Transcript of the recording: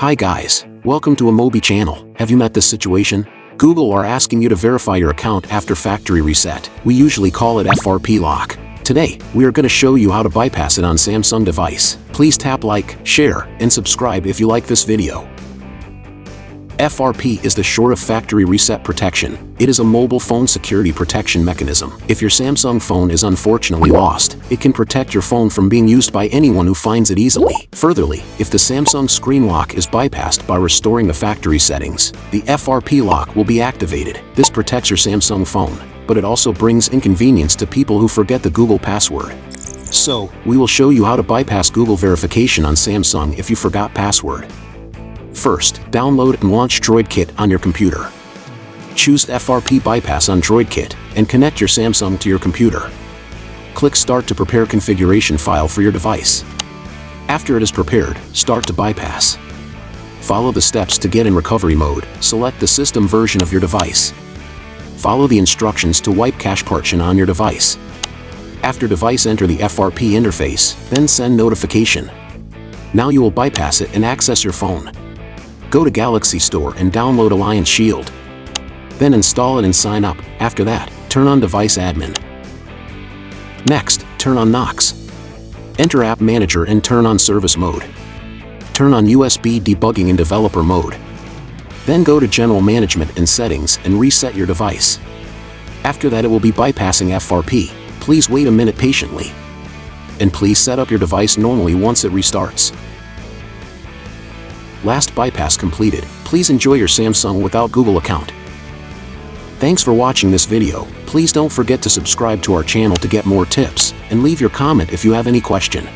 Hi guys, welcome to a Mobi channel. Have you met this situation? Google are asking you to verify your account after factory reset. We usually call it FRP lock. Today, we are going to show you how to bypass it on Samsung device. Please tap like, share, and subscribe if you like this video. FRP is the short of Factory Reset Protection. It is a mobile phone security protection mechanism. If your Samsung phone is unfortunately lost, it can protect your phone from being used by anyone who finds it easily. Furtherly, if the Samsung screen lock is bypassed by restoring the factory settings, the FRP lock will be activated. This protects your Samsung phone, but it also brings inconvenience to people who forget the Google password. So, we will show you how to bypass Google verification on Samsung if you forgot password. First, download and launch DroidKit on your computer. Choose FRP Bypass on DroidKit and connect your Samsung to your computer. Click Start to prepare configuration file for your device. After it is prepared, start to bypass. Follow the steps to get in recovery mode. Select the system version of your device. Follow the instructions to wipe cache partition on your device. After device, enter the FRP interface, then send notification. Now you will bypass it and access your phone. Go to Galaxy Store and download Alliance Shield. Then install it and sign up. After that, turn on Device Admin. Next, turn on Knox. Enter App Manager and turn on Service Mode. Turn on USB Debugging in Developer Mode. Then go to General Management and Settings and reset your device. After that, it will be bypassing FRP. Please wait a minute patiently. And please set up your device normally once it restarts. Last bypass completed. Please enjoy your Samsung without Google account. Thanks for watching this video. Please don't forget to subscribe to our channel to get more tips, and leave your comment if you have any question.